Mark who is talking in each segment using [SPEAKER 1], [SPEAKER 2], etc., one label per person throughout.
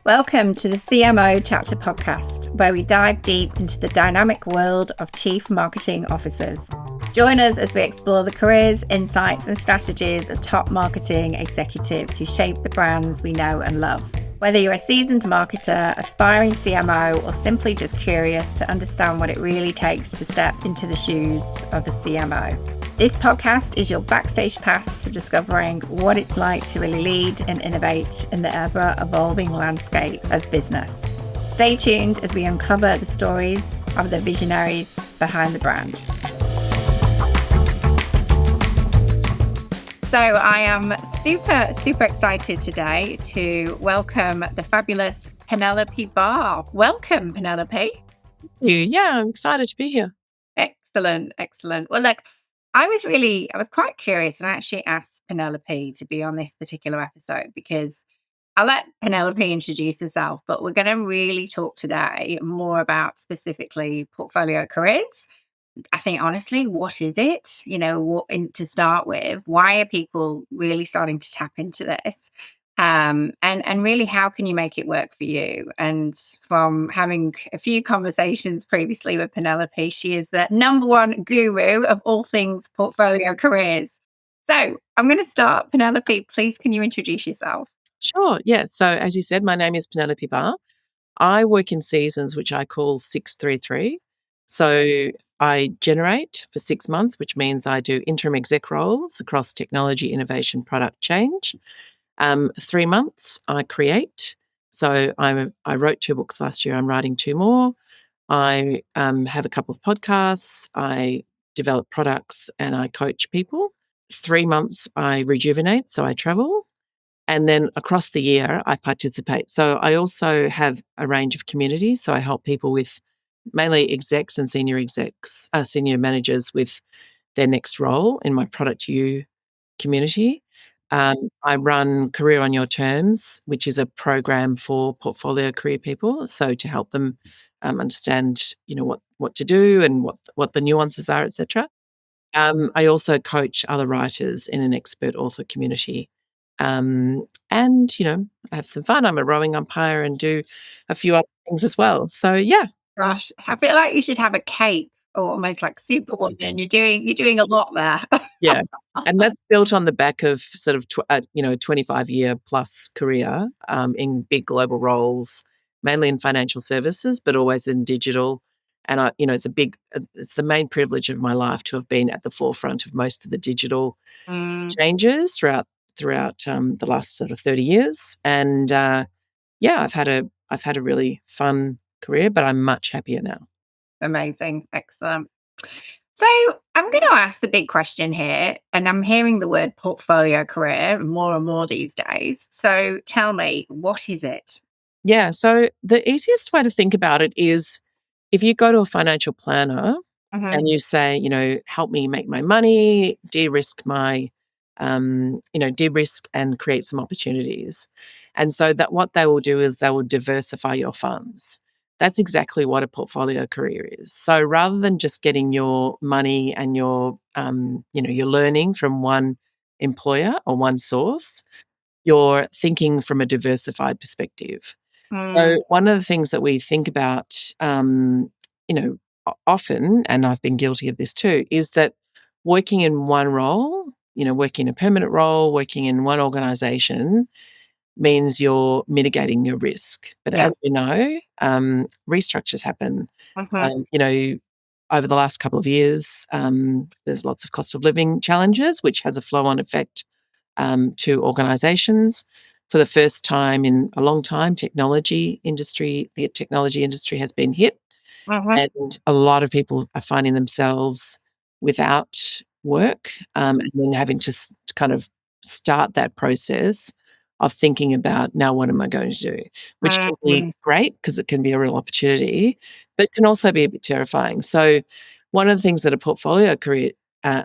[SPEAKER 1] Welcome to the CMO Chapter podcast, where we dive deep into the dynamic world of Chief Marketing Officers. Join us as we explore the careers, insights, and strategies of top marketing executives who shape the brands we know and love. Whether you're a seasoned marketer, aspiring CMO, or simply just curious to understand what it really takes to step into the shoes of a CMO. This podcast is your backstage pass to discovering what it's like to really lead and innovate in the ever-evolving landscape of business. Stay tuned as we uncover the stories of the visionaries behind the brand. So I am super excited today to welcome the fabulous Penelope Barr. Welcome, Penelope.
[SPEAKER 2] Yeah, I'm excited to be here.
[SPEAKER 1] Excellent. Well, look, I was quite curious, and I actually asked Penelope to be on this particular episode because I'll let Penelope introduce herself, but we're going to really talk today more about specifically portfolio careers. I think honestly, what is it? To start with, why are people really starting to tap into this? And really, how can you make it work for you? And from having a few conversations previously with Penelope, she is the number one guru of all things portfolio careers. So I'm going to start. Penelope, please, can you introduce yourself?
[SPEAKER 2] Sure. Yeah. So as you said, my name is Penelope Barr. I work in seasons, which I call 633. So I generate for 6 months, which means I do interim exec roles across technology, innovation, product change. 3 months I create. So I wrote 2 books last year. I'm writing 2 more. I have a couple of podcasts. I develop products and I coach people. 3 months I rejuvenate, so I travel. And then across the year, I participate. So I also have a range of communities. So I help people with mainly execs and senior managers with their next role in my Product U community. I run Career on Your Terms, which is a program for portfolio career people. So to help them understand, what to do and what the nuances are, etc. I also coach other writers in an expert author community. And, I have some fun. I'm a rowing umpire and do a few other things as well. So, yeah.
[SPEAKER 1] Gosh, I feel like you should have a cape or almost like Superwoman. You're doing a lot there.
[SPEAKER 2] Yeah. And that's built on the back of sort of, 25-year plus career in big global roles, mainly in financial services, but always in digital. And it's the main privilege of my life to have been at the forefront of most of the digital changes throughout the last sort of 30 years. And I've had a really fun career, but I'm much happier now.
[SPEAKER 1] Amazing. Excellent. So I'm going to ask the big question here, and I'm hearing the word portfolio career more and more these days. So tell me, what is it?
[SPEAKER 2] Yeah. So the easiest way to think about it is if you go to a financial planner and you say, help me make my money, de-risk and create some opportunities. And so that what they will do is they will diversify your funds. That's exactly what a portfolio career is. So rather than just getting your money and your learning from one employer or one source, you're thinking from a diversified perspective. So one of the things that we think about, often, and I've been guilty of this too, is that working in one role, working a permanent role, working in one organization means you're mitigating your risk. But as we know, restructures happen. Over the last couple of years, there's lots of cost of living challenges, which has a flow-on effect to organizations. For the first time in a long time, the technology industry has been hit. And a lot of people are finding themselves without work and then having to kind of start that process of thinking about, now what am I going to do? Which can be great because it can be a real opportunity, but can also be a bit terrifying. So one of the things that a portfolio career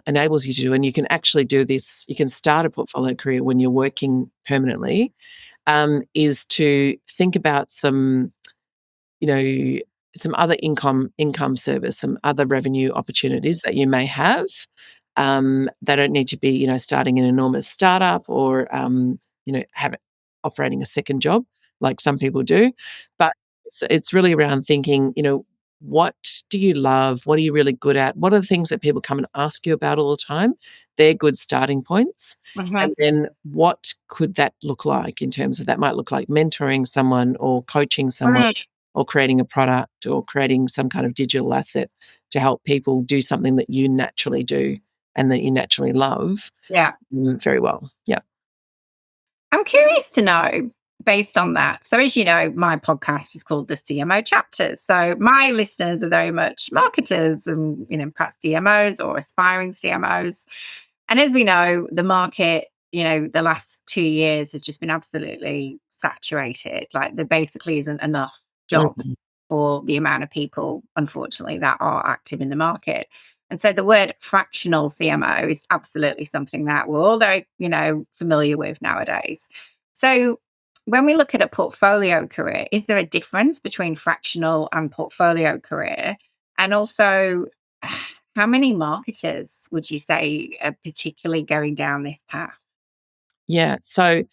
[SPEAKER 2] enables you to do, and you can actually do this, you can start a portfolio career when you're working permanently, is to think about some other income service, some other revenue opportunities that you may have. They don't need to be, starting an enormous startup or, operating a second job. like some people do. But it's really around thinking, what do you love? What are you really good at? What are the things that people come and ask you about all the time? They're good starting points.
[SPEAKER 1] Mhm.
[SPEAKER 2] And then what could that look like in terms of that might look like mentoring someone or coaching someone
[SPEAKER 1] Mm.
[SPEAKER 2] or creating a product or creating some kind of digital asset to help people do something that you naturally do and that you naturally love
[SPEAKER 1] Yeah.
[SPEAKER 2] very well. Yeah.
[SPEAKER 1] I'm curious to know based on that. So, as you know, my podcast is called the CMO Chapters. So, my listeners are very much marketers and, perhaps CMOs or aspiring CMOs. And as we know, the market, the last 2 years has just been absolutely saturated. Like, there basically isn't enough jobs
[SPEAKER 2] Mhm.
[SPEAKER 1] for the amount of people, unfortunately, that are active in the market. And so the word fractional CMO is absolutely something that we're all very, familiar with nowadays. So when we look at a portfolio career, is there a difference between fractional and portfolio career? And also, how many marketers would you say are particularly going down this path?
[SPEAKER 2] Yeah. So,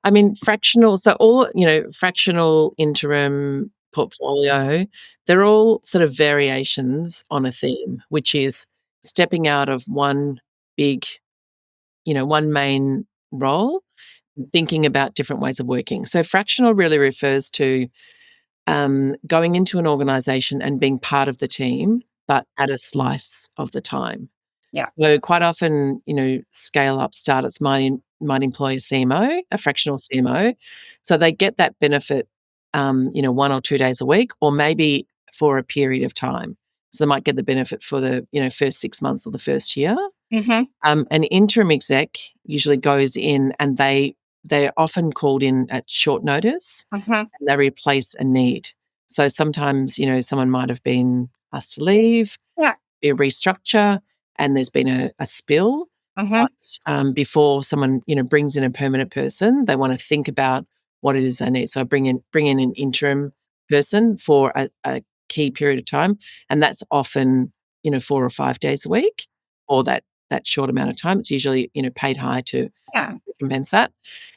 [SPEAKER 2] I mean, fractional, so all, fractional, interim, portfolio, they're all sort of variations on a theme, which is stepping out of one big, one main role, thinking about different ways of working. So, fractional really refers to going into an organization and being part of the team, but at a slice of the time.
[SPEAKER 1] Yeah.
[SPEAKER 2] So quite often, scale up startups might employ a CMO, a fractional CMO. So they get that benefit, 1 or 2 days a week, or maybe for a period of time. So they might get the benefit for the, first 6 months or the first year.
[SPEAKER 1] Hmm.
[SPEAKER 2] An interim exec usually goes in and they're often called in at short notice
[SPEAKER 1] Hmm.
[SPEAKER 2] and they replace a need. So sometimes, someone might have been asked to leave,
[SPEAKER 1] Yeah.
[SPEAKER 2] be a restructure, and there's been a spill.
[SPEAKER 1] Hmm.
[SPEAKER 2] But before someone, brings in a permanent person, they want to think about what it is they need. So bring in an interim person for a key period of time, and that's often 4 or 5 days a week, or that short amount of time. It's usually paid high to
[SPEAKER 1] Yeah.
[SPEAKER 2] recompense that.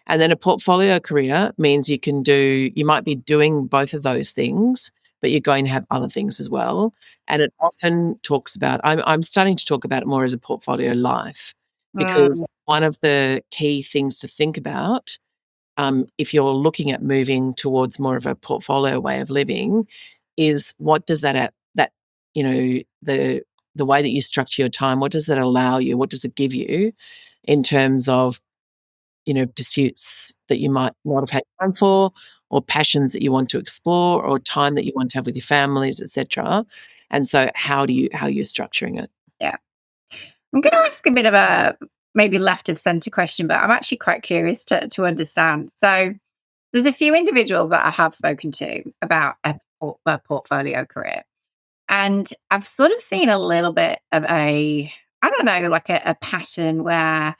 [SPEAKER 2] And then a portfolio career means you might be doing both of those things, but you're going to have other things as well. And it often talks about, I'm starting to talk about it more as a portfolio life,
[SPEAKER 1] Mm.
[SPEAKER 2] because one of the key things to think about, if you're looking at moving towards more of a portfolio way of living, is what does that the way that you structure your time, what does it allow you? What does it give you in terms of pursuits that you might not have had time for, or passions that you want to explore, or time that you want to have with your families, etc. And so how you're structuring it.
[SPEAKER 1] Yeah. I'm going to ask a bit of a maybe left of center question, but I'm actually quite curious to understand. So, there's a few individuals that I have spoken to about a portfolio career, and I've sort of seen a little bit of I don't know, like a pattern where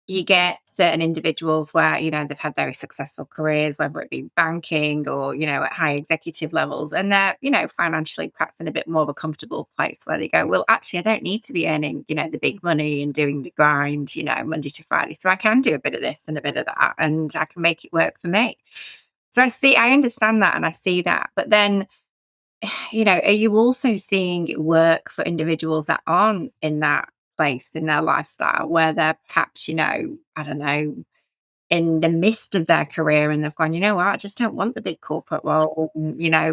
[SPEAKER 1] you get certain individuals where, they've had very successful careers, whether it be banking or, at high executive levels, and they're, financially perhaps in a bit more of a comfortable place where they go, well, actually, I don't need to be earning, the big money and doing the grind, Monday to Friday. So I can do a bit of this and a bit of that, and I can make it work for me. So I understand that and I see that. But then, are you also seeing it work for individuals that aren't in that place in their lifestyle where they're perhaps, I don't know, in the midst of their career and they've gone, you know what, I just don't want the big corporate role,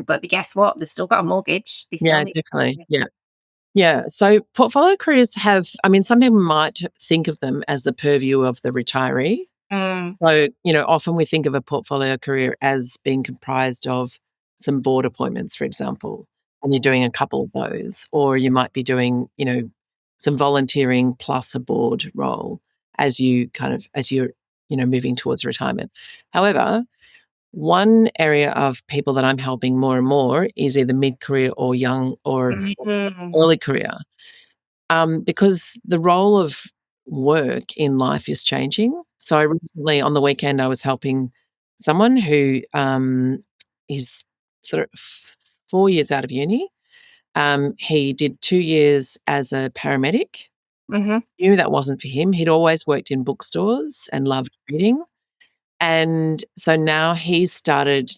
[SPEAKER 1] but guess what? They've still got a mortgage. They still
[SPEAKER 2] Yeah,
[SPEAKER 1] need.
[SPEAKER 2] definitely. Yeah. Yeah. So portfolio careers I mean, some people might think of them as the purview of the retiree.
[SPEAKER 1] Mm,
[SPEAKER 2] So, often we think of a portfolio career as being comprised of some board appointments, for example, and you're doing a couple of those, or you might be doing, some volunteering plus a board role as you're, moving towards retirement. However, one area of people that I'm helping more and more is either mid-career or young or
[SPEAKER 1] mhm,
[SPEAKER 2] early career, because the role of work in life is changing. So I recently, on the weekend, I was helping someone who is 4 years out of uni. He did 2 years as a paramedic.
[SPEAKER 1] mhm,
[SPEAKER 2] Knew that wasn't for him. He'd always worked in bookstores and loved reading. And so now he started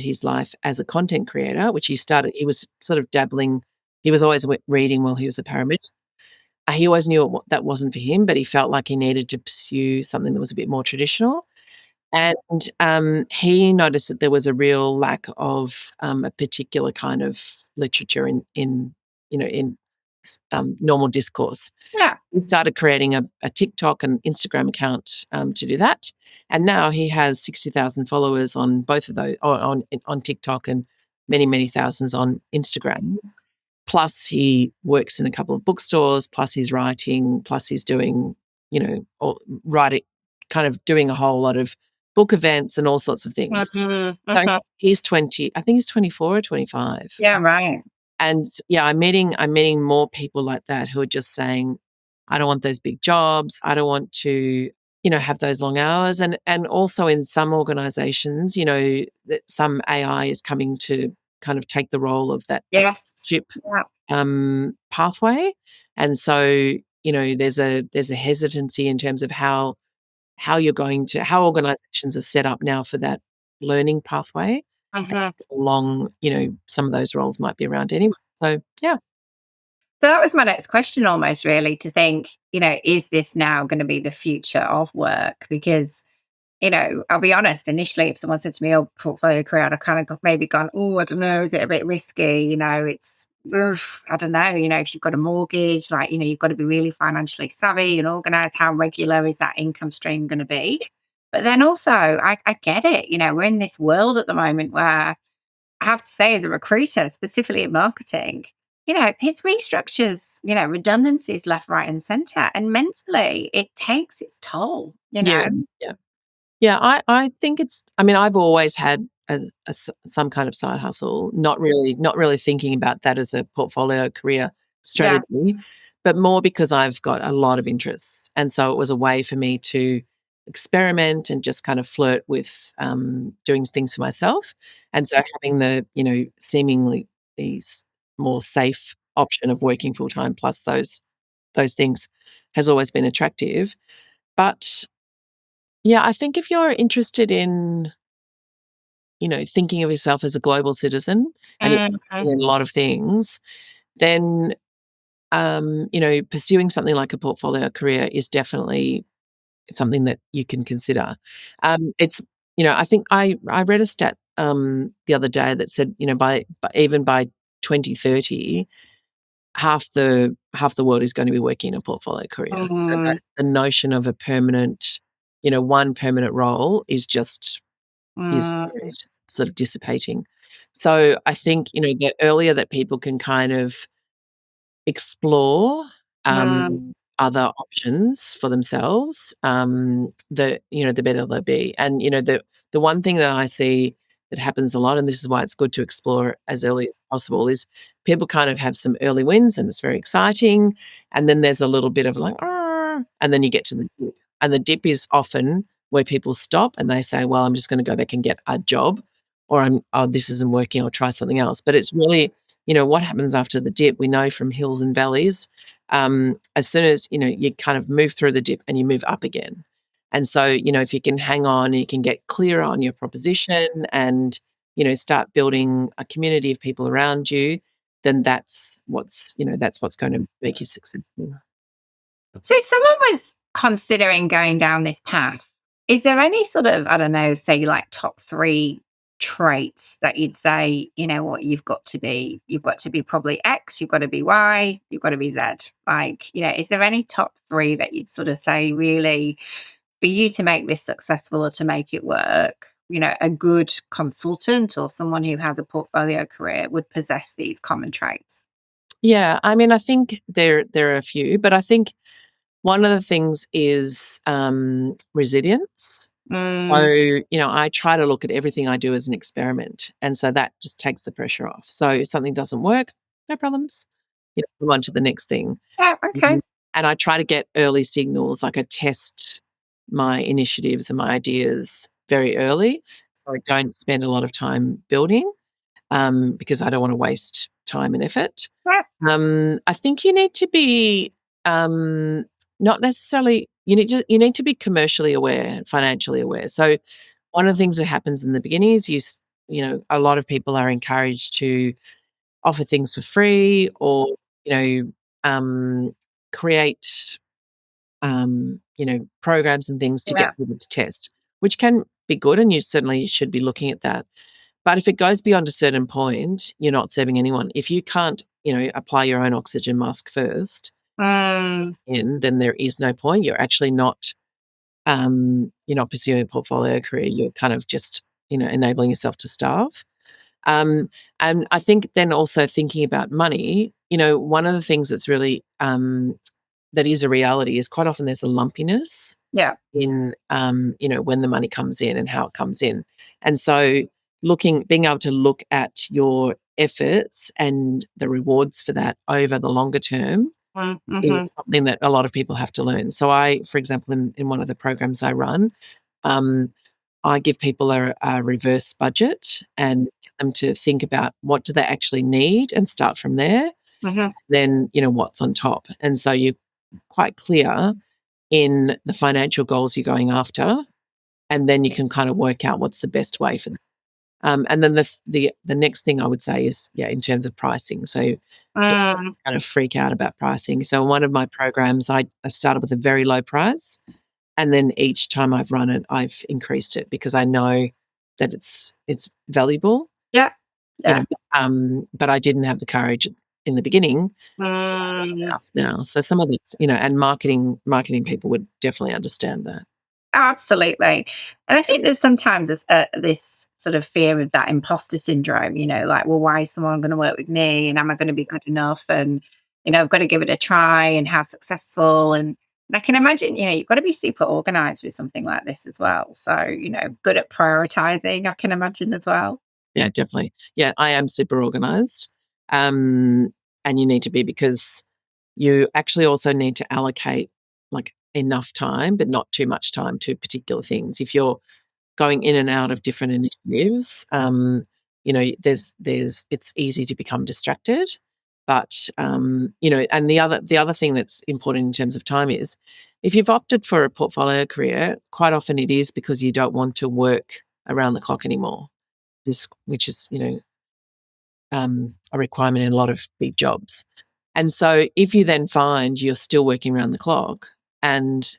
[SPEAKER 2] his life as a content creator, which he was sort of dabbling. He was always reading while he was a paramedic. He always knew that wasn't for him, but he felt like he needed to pursue something that was a bit more traditional. And he noticed that there was a real lack of a particular kind of literature in normal discourse.
[SPEAKER 1] Yeah.
[SPEAKER 2] He started creating a TikTok and Instagram account to do that, and now he has 60,000 followers on both of those, or on TikTok, and many thousands on Instagram. Plus, he works in a couple of bookstores. Plus, he's writing. Plus, he's doing, writing, kind of doing a whole lot of book events and all sorts of things.
[SPEAKER 1] Mhm,
[SPEAKER 2] So
[SPEAKER 1] mhm.
[SPEAKER 2] he's 20. I think he's 24 or 25.
[SPEAKER 1] Yeah, right.
[SPEAKER 2] And yeah, I'm meeting more people like that who are just saying, I don't want those big jobs. I don't want to, have those long hours. And also in some organizations, that some AI is coming to kind of take the role of that
[SPEAKER 1] Yes.
[SPEAKER 2] ship
[SPEAKER 1] Yeah.
[SPEAKER 2] pathway. And so, there's a hesitancy in terms of how organizations are set up now for that learning pathway.
[SPEAKER 1] Mhm.
[SPEAKER 2] Long, some of those roles might be around anyway. So yeah.
[SPEAKER 1] So that was my next question almost really, to think, is this now gonna be the future of work? Because, I'll be honest, initially, if someone said to me, "Oh, portfolio career," I'd kind of maybe gone, "Oh, I don't know, is it a bit risky?" It's, ugh, I don't know, if you've got a mortgage, like, you've got to be really financially savvy and organized. How regular is that income stream going to be? But then also, I get it. We're in this world at the moment where I have to say, as a recruiter, specifically in marketing, it's restructures, redundancies left, right, and center. And mentally, it takes its toll.
[SPEAKER 2] Yeah. Yeah. Yeah, I think I've always had some kind of side hustle, not really thinking about that as a portfolio career
[SPEAKER 1] Yeah.
[SPEAKER 2] strategy, but more because I've got a lot of interests. And so it was a way for me to experiment and just kind of flirt with doing things for myself. And so having the, seemingly these more safe option of working full time plus those things has always been attractive. But yeah, I think if you're interested in, thinking of yourself as a global citizen and you're
[SPEAKER 1] Mhm.
[SPEAKER 2] interested in a lot of things, then, pursuing something like a portfolio career is definitely something that you can consider. It's, I think I read a stat the other day that said, even by 2030, half the world is going to be working in a portfolio career. So that
[SPEAKER 1] Mhm.
[SPEAKER 2] the notion of a permanent, one permanent role
[SPEAKER 1] Mhm.
[SPEAKER 2] is just sort of dissipating. So I think, the earlier that people can kind of explore,
[SPEAKER 1] Mhm.
[SPEAKER 2] other options for themselves, the better they'll be. And, the one thing that I see that happens a lot, and this is why it's good to explore as early as possible, is people kind of have some early wins and it's very exciting. And then there's a little bit of like, "Ah," and then you get to the dip. And the dip is often where people stop and they say, well, I'm just going to go back and get a job, or oh, this isn't working, I'll try something else. But it's really, what happens after the dip, we know from hills and valleys. As soon as, you kind of move through the dip and you move up again. And so, if you can hang on and you can get clearer on your proposition and, start building a community of people around you, then that's what's going to make you successful.
[SPEAKER 1] So if someone was considering going down this path, is there any sort of, I don't know, say like top three traits that you'd say, what, you've got to be probably X, you've got to be Y, you've got to be Z. Like, is there any top three that you'd sort of say really for you to make this successful or to make it work? A good consultant or someone who has a portfolio career would possess these common traits.
[SPEAKER 2] Yeah, I think there are a few, but I think one of the things is resilience. So,
[SPEAKER 1] Mm,
[SPEAKER 2] I try to look at everything I do as an experiment. And so that just takes the pressure off. So if something doesn't work, no problems. Move on to the next thing.
[SPEAKER 1] yeah, okay.
[SPEAKER 2] Mhm. And I try to get early signals, like I test my initiatives and my ideas very early. So I don't spend a lot of time building because I don't want to waste time and effort. I think you need to be not necessarily, you need to be commercially aware, financially aware. So one of the things that happens in the beginning is a lot of people are encouraged to offer things for free or, you know, create, programs and things to
[SPEAKER 1] Yeah.
[SPEAKER 2] get people to test, which can be good, and you certainly should be looking at that. But if it goes beyond a certain point, you're not serving anyone. If you can't, apply your own oxygen mask first,
[SPEAKER 1] Mm,
[SPEAKER 2] then there is no point. You're not pursuing a portfolio career. You're kind of just, enabling yourself to starve. Um, and I think then also thinking about money, one of the things that's really that is a reality is quite often there's a lumpiness
[SPEAKER 1] yeah.
[SPEAKER 2] in when the money comes in and how it comes in. And so being able to look at your efforts and the rewards for that over the longer term
[SPEAKER 1] Mm-hmm.
[SPEAKER 2] is something that a lot of people have to learn. So for example, in one of the programs I run, um, I give people a reverse budget and get them to think about what do they actually need and start from there.
[SPEAKER 1] Mm-hmm.
[SPEAKER 2] Then, what's on top. And so you're quite clear in the financial goals you're going after, and then you can kind of work out what's the best way for them. And then the next thing I would say is, in terms of pricing. So people
[SPEAKER 1] Mm,
[SPEAKER 2] kind of freak out about pricing. So in one of my programs, I started with a very low price, and then each time I've run it, I've increased it because I know that it's valuable,
[SPEAKER 1] yeah.
[SPEAKER 2] you
[SPEAKER 1] Yeah.
[SPEAKER 2] know. But I didn't have the courage in the beginning to
[SPEAKER 1] Mm.
[SPEAKER 2] ask now. So some of it's, and marketing people would definitely understand that.
[SPEAKER 1] Absolutely. And I think there's sometimes this sort of fear of that imposter syndrome, like, well, why is someone going to work with me? And am I going to be good enough? And, I've got to give it a try and how successful. And I can imagine, you've got to be super organized with something like this as well. So, good at prioritizing, I can imagine as well.
[SPEAKER 2] Yeah, definitely. Yeah, I am super organized. Um, and you need to be because you actually also need to allocate like enough time, but not too much time to particular things. If you're going in and out of different initiatives, it's easy to become distracted. But and the other thing that's important in terms of time is if you've opted for a portfolio career, quite often it is because you don't want to work around the clock anymore. Which is a requirement in a lot of big jobs. And so if you then find you're still working around the clock, and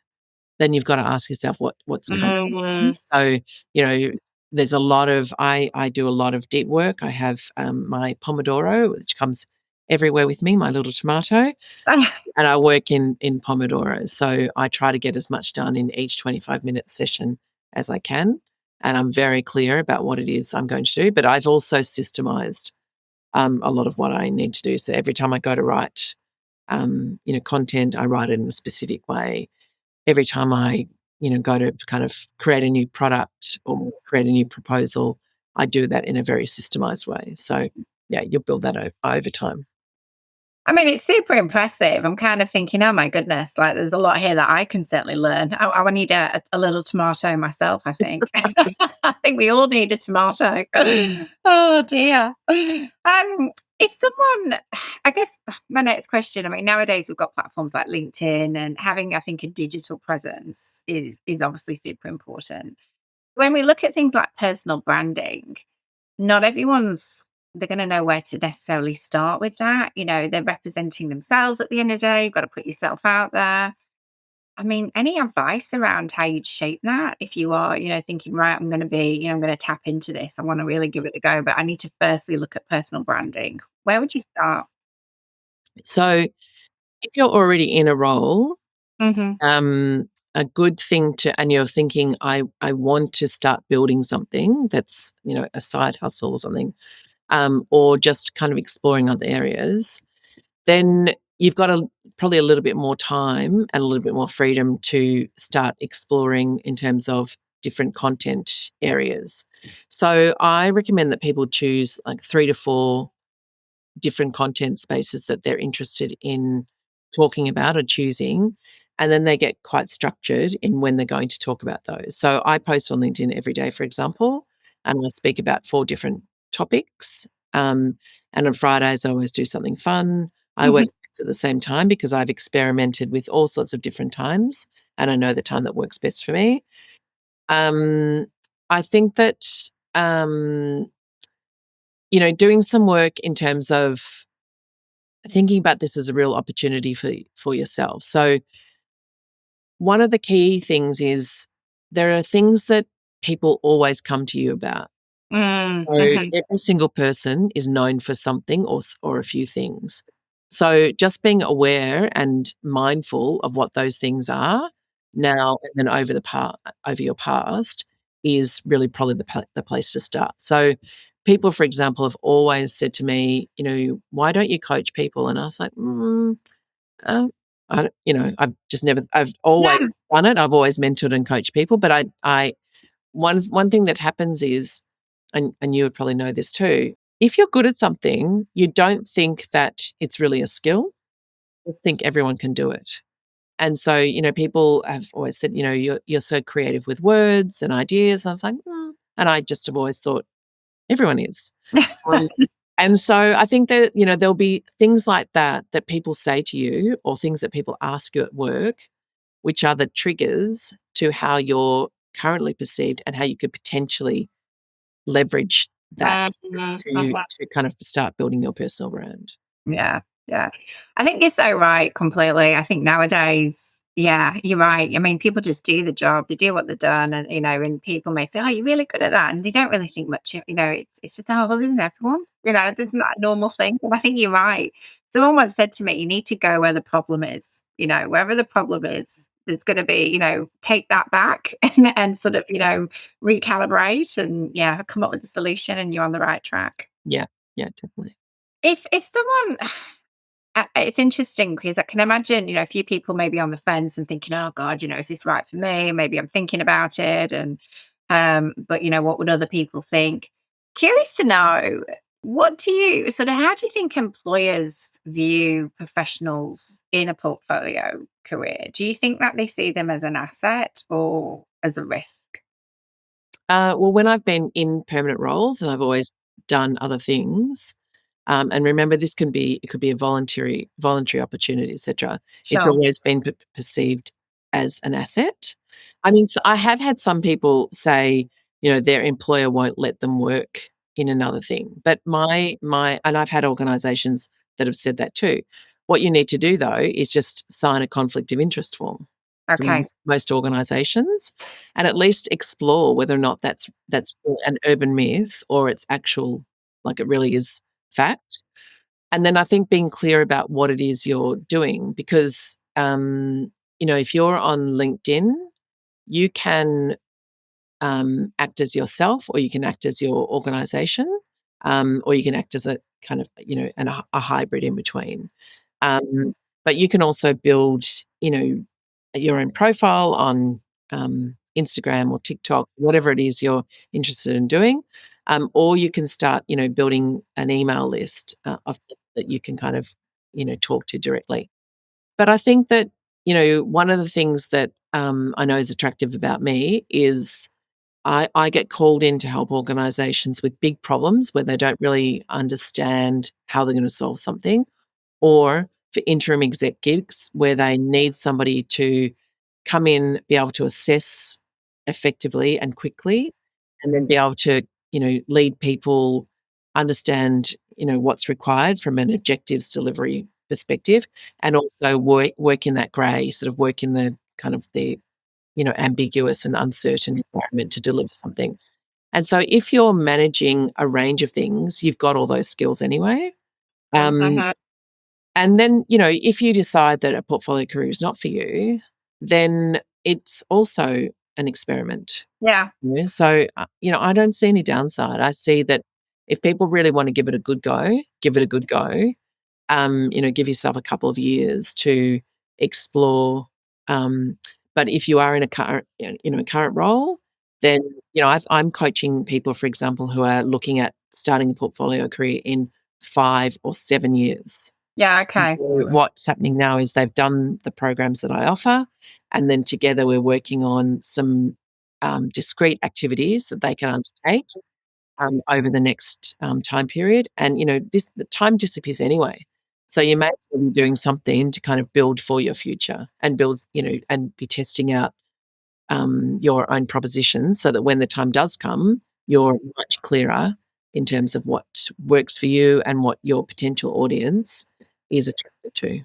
[SPEAKER 2] then you've got to ask yourself what's coming.
[SPEAKER 1] Mhm.
[SPEAKER 2] So, you know, there's a lot of I do a lot of deep work. I have my Pomodoro, which comes everywhere with me, my little tomato, and I work in Pomodoro. So I try to get as much done in each 25-minute session as I can. And I'm very clear about what it is I'm going to do. But I've also systemized a lot of what I need to do. So every time I go to write, content, I write it in a specific way. Every time I, go to kind of create a new product or create a new proposal, I do that in a very systemized way. So yeah, you'll build that over time.
[SPEAKER 1] I mean, it's super impressive. I'm kind of thinking, oh my goodness, like there's a lot here that I can certainly learn. I need a little tomato myself, I think. I think we all need a tomato. Oh dear. If someone, I guess my next question, I mean, nowadays we've got platforms like LinkedIn and having, I think, a digital presence is obviously super important. When we look at things like personal branding, not everyone's they're going to know where to necessarily start with that. They're representing themselves at the end of the day. You've got to put yourself out there. I mean, any advice around how you'd shape that if you are, thinking, right, I'm going to be, I'm going to tap into this. I want to really give it a go, but I need to firstly look at personal branding. Where would you start?
[SPEAKER 2] So if you're already in a role,
[SPEAKER 1] Hmm.
[SPEAKER 2] a good thing and you're thinking, I want to start building something that's, a side hustle or something, or just kind of exploring other areas, then you've got probably a little bit more time and a little bit more freedom to start exploring in terms of different content areas. So I recommend that people choose like 3 to 4 different content spaces that they're interested in talking about or choosing. And then they get quite structured in when they're going to talk about those. So I post on LinkedIn every day, for example, and I speak about 4 different topics. And on Fridays, I always do something fun. I always
[SPEAKER 1] Hmm.
[SPEAKER 2] at the same time because I've experimented with all sorts of different times and I know the time that works best for me. I think that, um, doing some work in terms of thinking about this as a real opportunity for yourself. So one of the key things is there are things that people always come to you about. So
[SPEAKER 1] mhm.
[SPEAKER 2] every single person is known for something or a few things. So just being aware and mindful of what those things are now and then over your past is really probably the place to start. So people, for example, have always said to me, why don't you coach people? And I was like, um, I've just never. I've always
[SPEAKER 1] Yeah.
[SPEAKER 2] done it. I've always mentored and coached people, but I one thing that happens is, and you would probably know this too, if you're good at something, you don't think that it's really a skill. You think everyone can do it. And so, people have always said, you're so creative with words and ideas. And I was like, and I just have always thought everyone is. Um, and so I think that, there'll be things like that people say to you or things that people ask you at work, which are the triggers to how you're currently perceived and how you could potentially leverage that
[SPEAKER 1] Mhm,
[SPEAKER 2] to
[SPEAKER 1] mhm.
[SPEAKER 2] kind of start building your personal brand.
[SPEAKER 1] Yeah, yeah. I think you're so right completely. I think nowadays, yeah, you're right. I mean, people just do the job, they do what they're done, and and people may say, "Oh, you're really good at that," and they don't really think much. It's just, "Oh, well, isn't everyone?" This is not a normal thing. And I think you're right. Someone once said to me, "You need to go where the problem is. Wherever the problem is, there's going to be, take that back and sort of, recalibrate and yeah, come up with a solution, and you're on the right track."
[SPEAKER 2] Yeah, yeah, definitely.
[SPEAKER 1] If someone it's interesting because I can imagine, a few people maybe on the fence and thinking, "Oh God, is this right for me?" Maybe I'm thinking about it, and but what would other people think? Curious to know, what do you sort of how do you think employers view professionals in a portfolio career? Do you think that they see them as an asset or as a risk?
[SPEAKER 2] Well, when I've been in permanent roles and I've always done other things, and remember, it could be a voluntary opportunity, etc. It's
[SPEAKER 1] Sure.
[SPEAKER 2] always been perceived as an asset. I mean, I have had some people say, their employer won't let them work in another thing. But and I've had organisations that have said that too. What you need to do though is just sign a conflict of interest form for
[SPEAKER 1] Okay.
[SPEAKER 2] most organisations, and at least explore whether or not that's an urban myth or it's actual, like it really is fact. And then I think being clear about what it is you're doing, because if you're on LinkedIn, you can act as yourself, or you can act as your organization, or you can act as a kind of, a hybrid in between. But you can also build, your own profile on Instagram or TikTok, whatever it is you're interested in doing. Or you can start, building an email list of people that you can kind of, talk to directly. But I think that, one of the things that I know is attractive about me is I get called in to help organizations with big problems where they don't really understand how they're going to solve something, or for interim exec gigs where they need somebody to come in, be able to assess effectively and quickly, and then be able to, lead people, understand, what's required from an objectives delivery perspective, and also work in that grey, sort of work in the kind of the, ambiguous and uncertain environment to deliver something. And so if you're managing a range of things, you've got all those skills anyway. Um,
[SPEAKER 1] Mhm.
[SPEAKER 2] and then, if you decide that a portfolio career is not for you, then it's also an experiment.
[SPEAKER 1] Yeah.
[SPEAKER 2] So, I don't see any downside. I see that if people really want to give it a good go, give it a good go. Give yourself a couple of years to explore. Um, but if you are in a current role, then I'm coaching people, for example, who are looking at starting a portfolio career in 5 or 7 years.
[SPEAKER 1] Yeah.
[SPEAKER 2] So
[SPEAKER 1] Okay.
[SPEAKER 2] what's happening now is they've done the programs that I offer, and then together we're working on some discrete activities that they can undertake over the next time period. And the time disappears anyway. So you may as well be doing something to kind of build for your future and build, and be testing out your own propositions so that when the time does come, you're much clearer in terms of what works for you and what your potential audience is attracted to.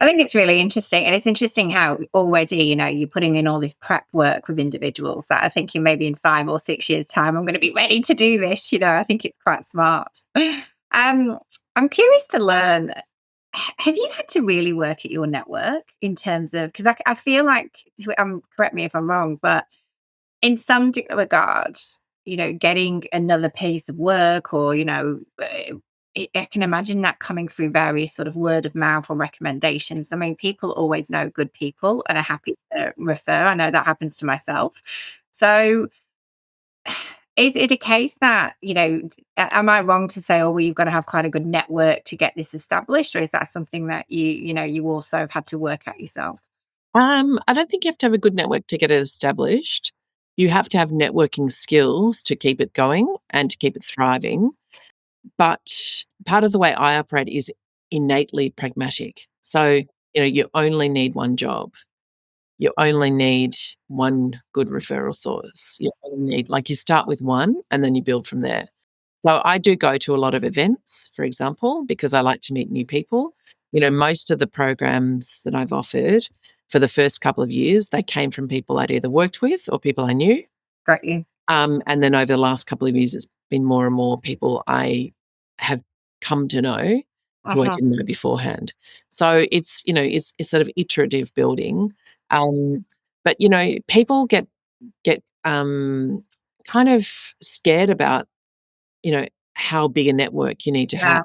[SPEAKER 1] I think it's really interesting. And it's interesting how already, you're putting in all this prep work with individuals that are thinking maybe in 5 or 6 years' time, I'm going to be ready to do this. I think it's quite smart. I'm curious to learn, have you had to really work at your network in terms of, because I feel like, correct me if I'm wrong, but in some regards, getting another piece of work or, I can imagine that coming through various sort of word of mouth or recommendations. I mean, people always know good people and are happy to refer. I know that happens to myself. So, is it a case that, am I wrong to say, oh, well, you've got to have quite a good network to get this established? Or is that something that you also have had to work at yourself?
[SPEAKER 2] I don't think you have to have a good network to get it established. You have to have networking skills to keep it going and to keep it thriving. But part of the way I operate is innately pragmatic. So, you only need one job. You only need one good referral source. You only need, like, you start with one and then you build from there. So I do go to a lot of events, for example, because I like to meet new people. Most of the programs that I've offered for the first couple of years, they came from people I'd either worked with or people I knew.
[SPEAKER 1] Got you.
[SPEAKER 2] And then over the last couple of years, it's been more and more people I have come to know who I
[SPEAKER 1] Uh-huh.
[SPEAKER 2] didn't know beforehand. So it's sort of iterative building. But people get kind of scared about how big a network you need to have.
[SPEAKER 1] Yeah.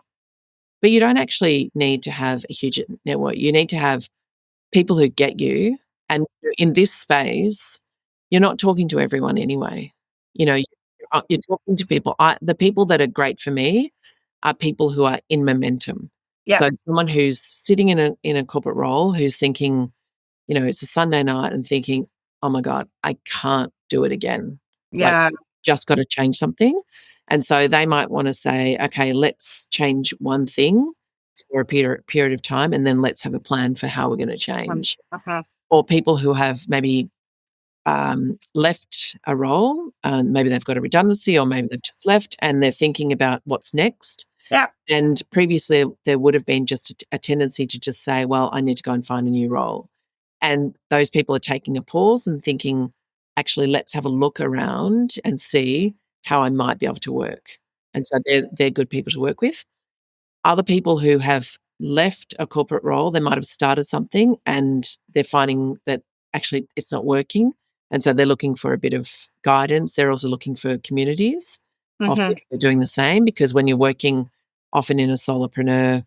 [SPEAKER 2] But you don't actually need to have a huge network. You need to have people who get you. And in this space, you're not talking to everyone anyway. You're talking to people. The people that are great for me are people who are in momentum.
[SPEAKER 1] Yeah.
[SPEAKER 2] So someone who's sitting in a corporate role who's thinking, it's a Sunday night and thinking, oh my God, I can't do it again. Like,
[SPEAKER 1] Yeah.
[SPEAKER 2] just got to change something. And so they might want to say, okay, let's change one thing for a period of time, and then let's have a plan for how we're going to change.
[SPEAKER 1] Uh-huh.
[SPEAKER 2] Or people who have maybe left a role, maybe they've got a redundancy or maybe they've just left and they're thinking about what's next.
[SPEAKER 1] Yeah.
[SPEAKER 2] And previously, there would have been just a tendency to just say, well, I need to go and find a new role. And those people are taking a pause and thinking, actually, let's have a look around and see how I might be able to work. And so they're good people to work with. Other people who have left a corporate role, they might have started something and they're finding that actually it's not working. And so they're looking for a bit of guidance. They're also looking for communities of
[SPEAKER 1] Mhm.
[SPEAKER 2] people who are doing the same, because when you're working often in a solopreneur,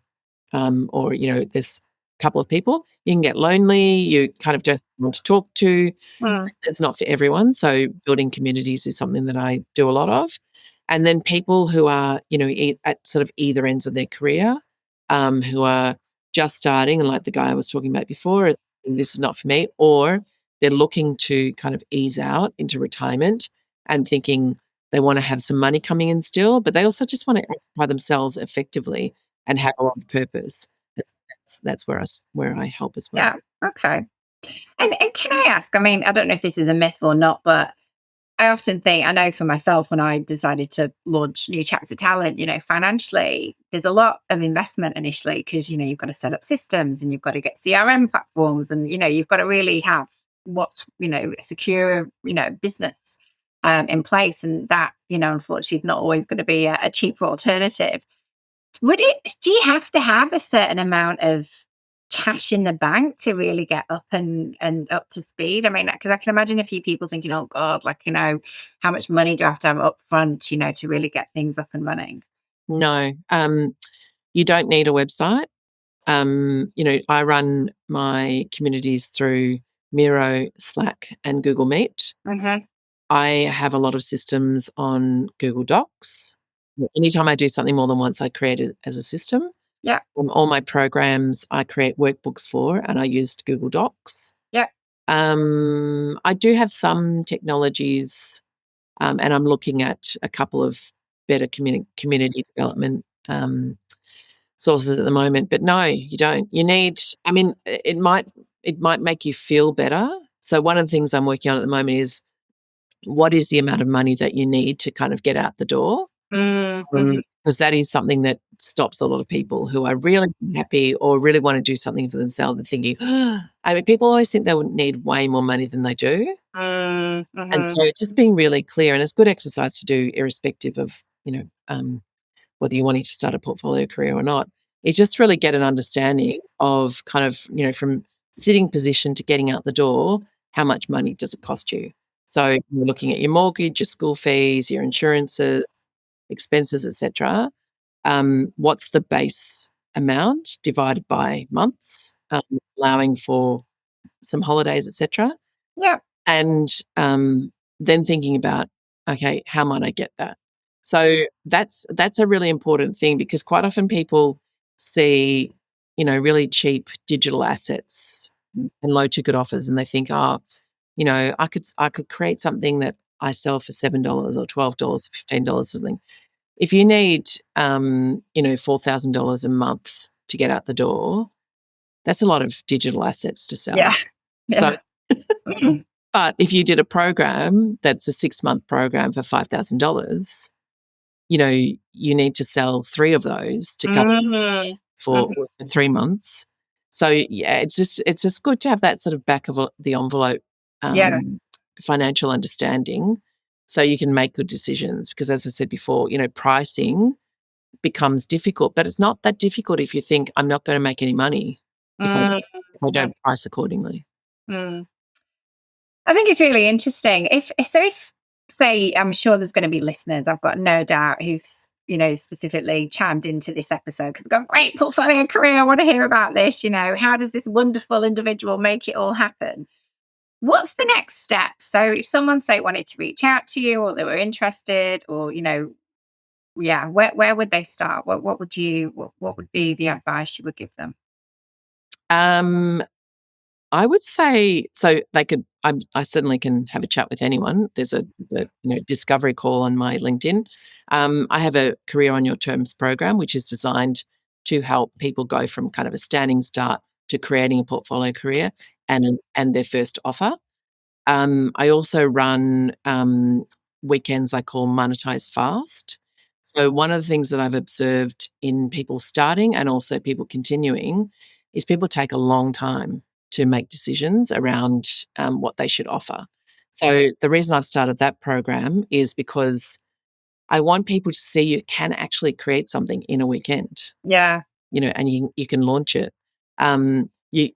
[SPEAKER 2] or, there's a couple of people, you can get lonely. You kind of don't want to talk to.
[SPEAKER 1] Mm.
[SPEAKER 2] It's not for everyone. So building communities is something that I do a lot of. And then people who are, at sort of either ends of their career, who are just starting, and like the guy I was talking about before, this is not for me, or they're looking to kind of ease out into retirement and thinking they want to have some money coming in still, but they also just want to occupy themselves effectively and have a lot of purpose. That's where I help as well.
[SPEAKER 1] Yeah. Okay. And can I ask? I mean, I don't know if this is a myth or not, but I often think, I know for myself, when I decided to launch New Chapter Talent, financially, there's a lot of investment initially because, you've got to set up systems and you've got to get CRM platforms and, you've got to really have what's, a secure, business in place. And that, unfortunately, is not always going to be a cheaper alternative. Do you have to have a certain amount of cash in the bank to really get up and up to speed? I mean, because I can imagine a few people thinking, "Oh God, like, how much money do I have to have up front, to really get things up and running?"
[SPEAKER 2] No, you don't need a website. I run my communities through Miro, Slack, and Google Meet.
[SPEAKER 1] Mhm.
[SPEAKER 2] I have a lot of systems on Google Docs. Anytime I do something more than once, I create it as a system.
[SPEAKER 1] Yeah.
[SPEAKER 2] All my programs I create workbooks for, and I used Google Docs.
[SPEAKER 1] Yeah.
[SPEAKER 2] I do have some technologies, and I'm looking at a couple of better community development sources at the moment. But no, you don't. You need, I mean, it might make you feel better. So one of the things I'm working on at the moment is what is the amount of money that you need to kind of get out the door?
[SPEAKER 1] Mm-hmm.
[SPEAKER 2] Because that is something that stops a lot of people who are really happy or really want to do something for themselves and thinking, I mean, people always think they would need way more money than they do. And
[SPEAKER 1] Mm-hmm.
[SPEAKER 2] so just being really clear, and it's good exercise to do irrespective of, whether you're wanting to start a portfolio career or not, is just really get an understanding of kind of, from sitting position to getting out the door, how much money does it cost you? So you're looking at your mortgage, your school fees, your insurances, expenses, etc. What's the base amount divided by months, allowing for some holidays, etc.
[SPEAKER 1] Yeah.
[SPEAKER 2] And then thinking about, okay, how might I get that? So that's a really important thing, because quite often people see, really cheap digital assets and low ticket offers, and they think, oh, I could create something that I sell for $7 or $12 or $15 or something. If you need, $4,000 a month to get out the door, that's a lot of digital assets to
[SPEAKER 1] Yeah.
[SPEAKER 2] sell. So,
[SPEAKER 1] Yeah. Mm-hmm.
[SPEAKER 2] but if you did a program that's a 6-month program for $5,000, you need to sell 3 of those to cover for 3 months. So, yeah, it's just good to have that sort of back of the envelope,
[SPEAKER 1] Yeah.
[SPEAKER 2] financial understanding, so you can make good decisions. Because as I said before, pricing becomes difficult, but it's not that difficult if you think, I'm not going to make any money if I
[SPEAKER 1] Mm-hmm.
[SPEAKER 2] don't price accordingly.
[SPEAKER 1] Mm. I think it's really interesting. If say, I'm sure there's going to be listeners, I've got no doubt, who've specifically chimed into this episode because they've got a great portfolio career. I want to hear about this. How does this wonderful individual make it all happen? What's the next step? So if someone say wanted to reach out to you, or they were interested, or yeah, where would they start? What would be the advice you would give them?
[SPEAKER 2] Um, I would say, so they could. I certainly can have a chat with anyone. There's a discovery call on my LinkedIn. I have a career on your terms program, which is designed to help people go from kind of a standing start to creating a portfolio career and their first offer. I also run weekends I call Monetize Fast. So, one of the things that I've observed in people starting and also people continuing is people take a long time to make decisions around what they should offer. So, the reason I've started that program is because I want people to see you can actually create something in a weekend,
[SPEAKER 1] Yeah.
[SPEAKER 2] and you can launch it. You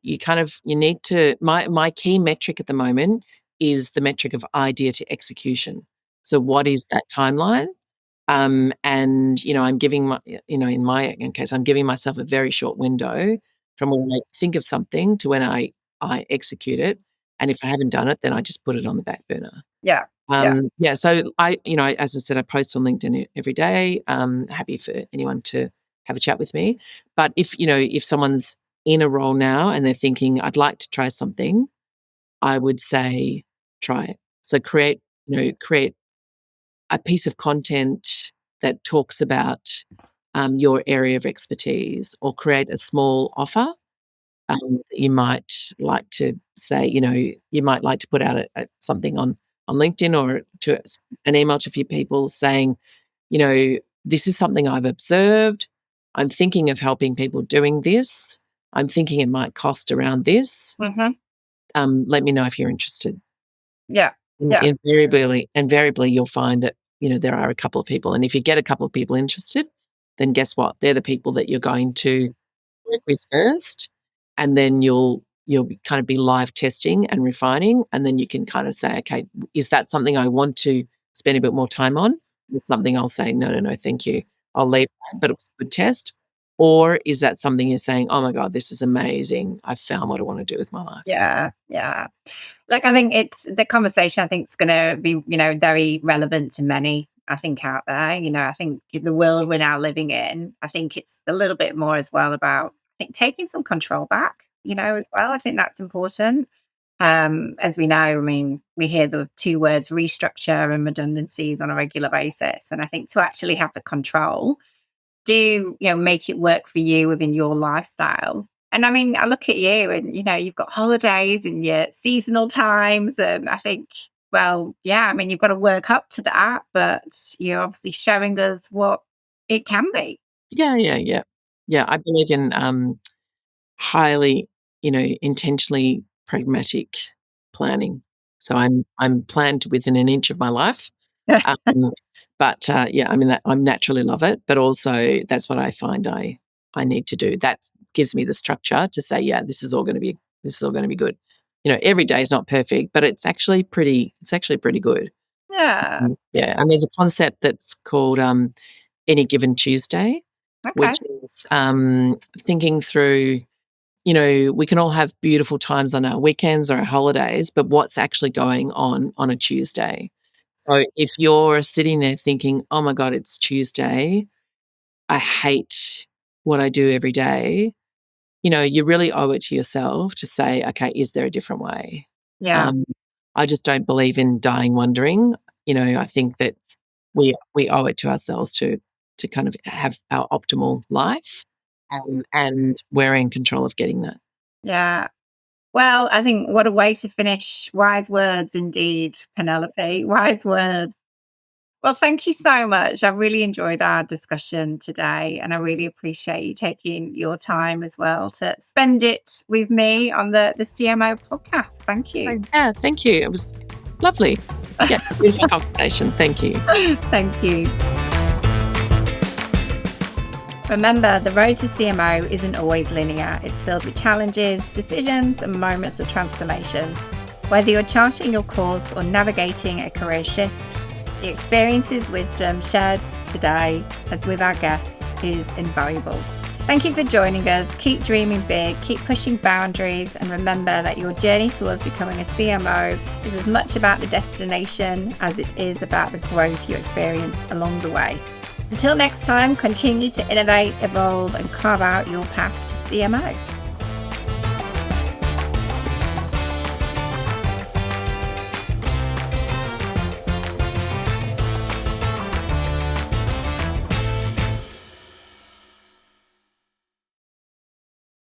[SPEAKER 2] need to. My key metric at the moment is the metric of idea to execution. So what is that timeline? And I'm giving in my case, I'm giving myself a very short window from when I think of something to when I execute it. And if I haven't done it, then I just put it on the back burner.
[SPEAKER 1] Yeah. Yeah.
[SPEAKER 2] Yeah, so as I said, I post on LinkedIn every day. Happy for anyone to have a chat with me. But if someone's in a role now and they're thinking, I'd like to try something, I would say try it. So create a piece of content that talks about your area of expertise, or create a small offer that you might like to say, you might like to put out something on LinkedIn, or to an email to a few people saying, this is something I've observed. I'm thinking of helping people doing this. I'm thinking it might cost around this.
[SPEAKER 1] Hmm.
[SPEAKER 2] Let me know if you're interested.
[SPEAKER 1] Yeah.
[SPEAKER 2] And
[SPEAKER 1] Yeah.
[SPEAKER 2] invariably, you'll find that there are a couple of people, and if you get a couple of people interested, then guess what? They're the people that you're going to work with first, and then you'll kind of be live testing and refining, and then you can kind of say, okay, is that something I want to spend a bit more time on? It's something I'll say, no, no, no, thank you. I'll leave that, but it was a good test. Or is that something you're saying, oh my God, this is amazing. I've found what I want to do with my life.
[SPEAKER 1] Yeah. Yeah. Like, I think it's the conversation, I think, is going to be, very relevant to many, I think, out there. I think the world we're now living in, I think it's a little bit more as well about, I think, taking some control back, as well. I think that's important. As we know, I mean, we hear the 2 words restructure and redundancies on a regular basis. And I think to actually have the control, do, make it work for you within your lifestyle. And I mean, I look at you and, you've got holidays and your seasonal times. And I think, well, yeah, I mean, you've got to work up to that, but you're obviously showing us what it can be.
[SPEAKER 2] Yeah, yeah, yeah. Yeah, I believe in, highly, intentionally pragmatic planning. So I'm planned within an inch of my life. Um, but, yeah, I mean, that I naturally love it, but also that's what I find I need to do. That gives me the structure to say, "Yeah, this is all gonna be good." Every day is not perfect, but it's actually pretty good.
[SPEAKER 1] Yeah.
[SPEAKER 2] Yeah, and there's a concept that's called, Any Given Tuesday,
[SPEAKER 1] Okay.
[SPEAKER 2] which is, thinking through, we can all have beautiful times on our weekends or our holidays, but what's actually going on a Tuesday? So if you're sitting there thinking, "Oh my god, it's Tuesday. I hate what I do every day," you really owe it to yourself to say, "Okay, is there a different way?"
[SPEAKER 1] Yeah.
[SPEAKER 2] Um, I just don't believe in dying wondering. I think that we owe it to ourselves to kind of have our optimal life, and we're in control of getting that.
[SPEAKER 1] Yeah. Well, I think what a way to finish. Wise words indeed, Penelope. Wise words. Well, thank you so much. I really enjoyed our discussion today, and I really appreciate you taking your time as well to spend it with me on the CMO podcast. Thank you.
[SPEAKER 2] Yeah, thank you. It was lovely. Yeah, beautiful conversation. Thank you.
[SPEAKER 1] Thank you. Remember, the road to CMO isn't always linear. It's filled with challenges, decisions, and moments of transformation. Whether you're charting your course or navigating a career shift, the experiences, wisdom shared today, as with our guests, is invaluable. Thank you for joining us. Keep dreaming big, keep pushing boundaries, and remember that your journey towards becoming a CMO is as much about the destination as it is about the growth you experience along the way. Until next time, continue to innovate, evolve, and carve out your path to CMO.